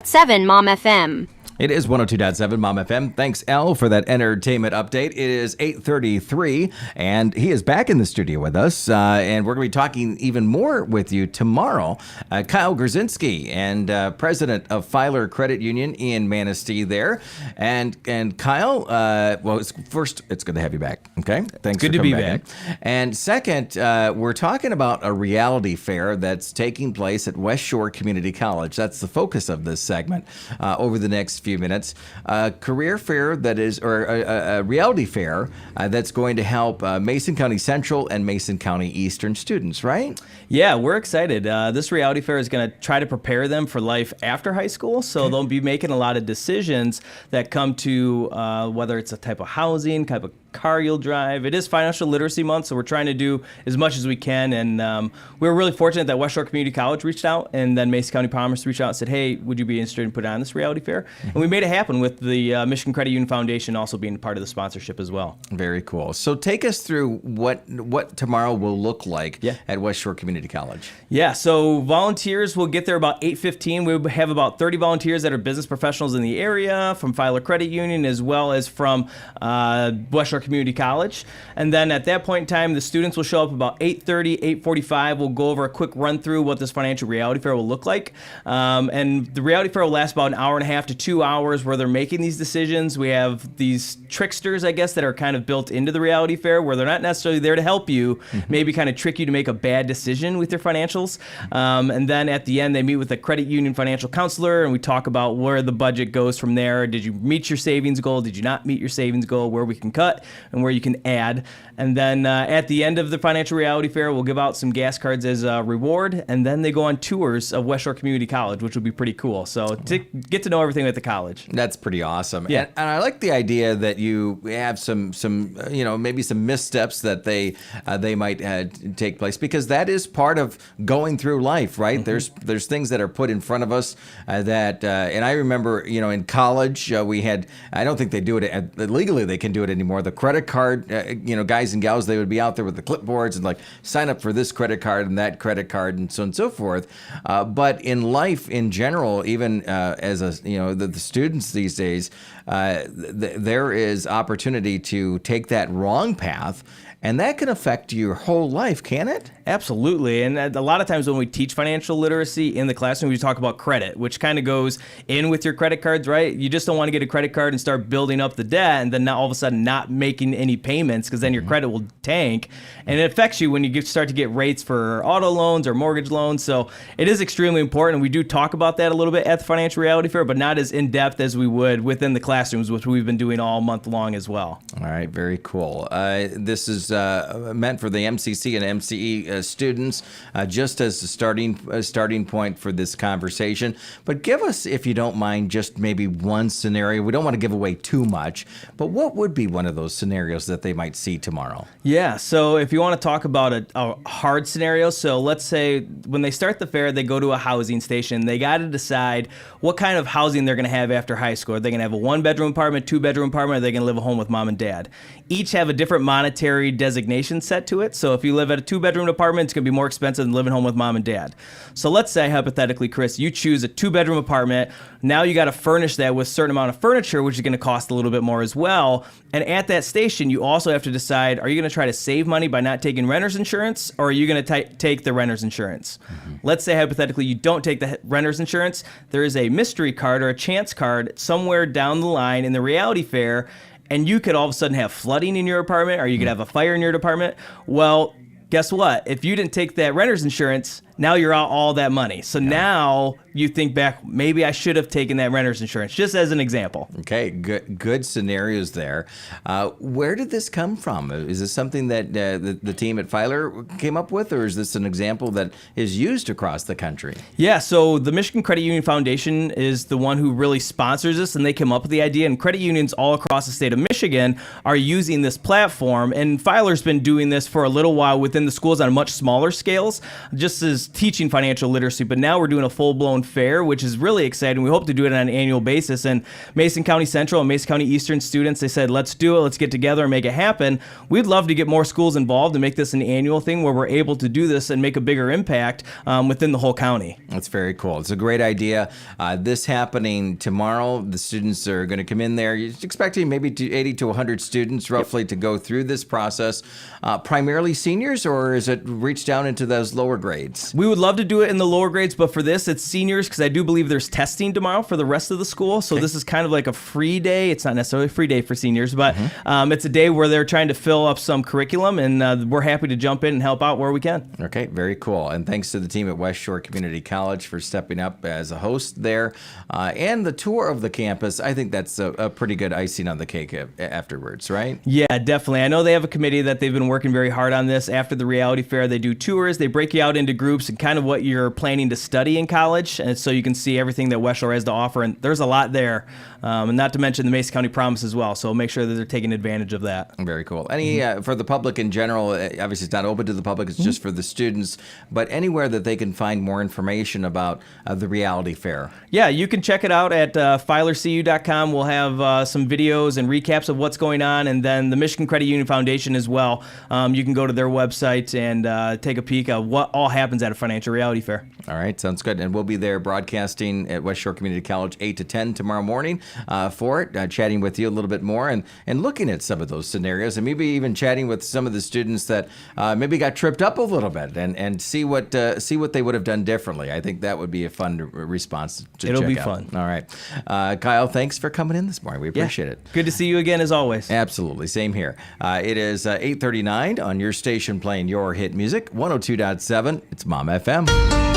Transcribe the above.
102.7 Mom FM. It is 102.7 Mom FM. Thanks, Elle, for that entertainment update. It is 8:33, and he is back in the studio with us, and we're going to be talking even more with you tomorrow. Kyle Grzinski, and president of Filer Credit Union in Manistee there. And Kyle, well, first, it's good to have you back, okay? Thanks good for coming to be back. And second, we're talking about a reality fair that's taking place at West Shore Community College. That's the focus of this segment over the next few minutes. A career fair that is, or a reality fair that's going to help Mason County Central and Mason County Eastern students, right? Yeah, we're excited. This reality fair is going to try to prepare them for life after high school. So they'll be making a lot of decisions that come to whether it's a type of housing, type of car you'll drive. It is Financial Literacy Month, so we're trying to do as much as we can. And we were really fortunate that West Shore Community College reached out, and then Mason County Commerce reached out and said, hey, would you be interested in putting on this reality fair? And we made it happen with the Michigan Credit Union Foundation also being part of the sponsorship as well. Very cool. So take us through what tomorrow will look like at West Shore Community College. Yeah, so volunteers will get there about 8:15. We have about 30 volunteers that are business professionals in the area from Filer Credit Union as well as from West Shore Community College. And then at that point in time, the students will show up about 8:30, 8:45. We'll go over a quick run through what this financial reality fair will look like. And the reality fair will last about an hour and a half to 2 hours where they're making these decisions. We have these tricksters, I guess, that are kind of built into the reality fair where they're not necessarily there to help you, maybe kind of trick you to make a bad decision with your financials. And then at the end, they meet with a credit union financial counselor, and we talk about where the budget goes from there. Did you meet your savings goal? Did you not meet your savings goal? Where we can cut and where you can add. And then at the end of the financial reality fair, we'll give out some gas cards as a reward, and then they go on tours of West Shore Community College, which will be pretty cool. So to get to know everything at the college. That's pretty awesome. Yeah. And I like the idea that you have some maybe some missteps that they might take place, because that is part of going through life, right? There's things that are put in front of us that, and I remember, in college we had, I don't think they do it legally, they can do it anymore. The credit card, guys and gals, they would be out there with the clipboards and like sign up for this credit card and that credit card and so on and so forth. But in life in general, even as the students these days, there is opportunity to take that wrong path, and that can affect your whole life, can it? Absolutely. And a lot of times when we teach financial literacy in the classroom, we talk about credit, which kind of goes in with your credit cards, right? You just don't want to get a credit card and start building up the debt and then now all of a sudden not making any payments, because then your credit will tank. And it affects you when you start to get rates for auto loans or mortgage loans. So it is extremely important. We do talk about that a little bit at the Financial Reality Fair, but not as in-depth as we would within the classrooms, which we've been doing all month long as well. All right, very cool. This is meant for the MCC and MCE students, just as a starting point for this conversation. But give us, if you don't mind, just maybe one scenario. We don't want to give away too much, but what would be one of those scenarios that they might see tomorrow? Yeah, so if you want to talk about a hard scenario, so let's say when they start the fair, they go to a housing station. They got to decide what kind of housing they're going to have after high school. Are they going to have a 1-bedroom apartment, 2-bedroom apartment, or are they going to live at home with mom and dad? Each have a different monetary designation set to it. So if you live at a 2-bedroom apartment, it's going to be more expensive than living home with mom and dad. So let's say, hypothetically, Chris, you choose a 2-bedroom apartment. Now you got to furnish that with a certain amount of furniture, which is going to cost a little bit more as well. And at that station, you also have to decide, are you going to try to save money by not taking renter's insurance, or are you going to take the renter's insurance? Let's say, hypothetically, you don't take the renter's insurance. There is a mystery card or a chance card somewhere down the line in the reality fair, and you could all of a sudden have flooding in your apartment, or you could have a fire in your apartment. Well, guess what? If you didn't take that renter's insurance, now you're out all that money. So now you think back, maybe I should have taken that renter's insurance, just as an example. Okay, good scenarios there. Where did this come from? Is this something that the team at Filer came up with, or is this an example that is used across the country? Yeah, so the Michigan Credit Union Foundation is the one who really sponsors this, and they came up with the idea, and credit unions all across the state of Michigan are using this platform, and Filer's been doing this for a little while within the schools on much smaller scales, just as was teaching financial literacy, but now we're doing a full-blown fair, which is really exciting. We hope to do it on an annual basis. And Mason County Central and Mason County Eastern students, they said, let's do it. Let's get together and make it happen. We'd love to get more schools involved and make this an annual thing where we're able to do this and make a bigger impact within the whole county. That's very cool. It's a great idea. This happening tomorrow. The students are going to come in there. You're expecting maybe 80 to 100 students roughly to go through this process. Primarily seniors, or is it reach down into those lower grades? We would love to do it in the lower grades, but for this, it's seniors, because I do believe there's testing tomorrow for the rest of the school. So this is kind of like a free day. It's not necessarily a free day for seniors, but it's a day where they're trying to fill up some curriculum, and we're happy to jump in and help out where we can. Okay, very cool. And thanks to the team at West Shore Community College for stepping up as a host there. And the tour of the campus, I think that's a pretty good icing on the cake afterwards, right? Yeah, definitely. I know they have a committee that they've been working very hard on this. After the reality fair, they do tours. They break you out into groups and kind of what you're planning to study in college, and so you can see everything that West Shore has to offer. And there's a lot there, and not to mention the Mason County Promise as well. So make sure that they're taking advantage of that. Very cool. Any for the public in general, obviously it's not open to the public, it's just for the students, but anywhere that they can find more information about the reality fair. Yeah, you can check it out at filercu.com. We'll have some videos and recaps of what's going on, and then the Michigan Credit Union Foundation as well. You can go to their website and take a peek at what all happens at a financial reality fair. All right, sounds good. And we'll be there broadcasting at West Shore Community College 8 to 10 tomorrow morning for it, chatting with you a little bit more and looking at some of those scenarios, and maybe even chatting with some of the students that maybe got tripped up a little bit and see what they would have done differently. I think that would be a fun response to It'll check be out. fun. All right. Kyle, thanks for coming in this morning. We appreciate it. Good to see you again as always. Absolutely. Same here. It is 8:39 on your station playing your hit music, 102.7. It's Mom FM.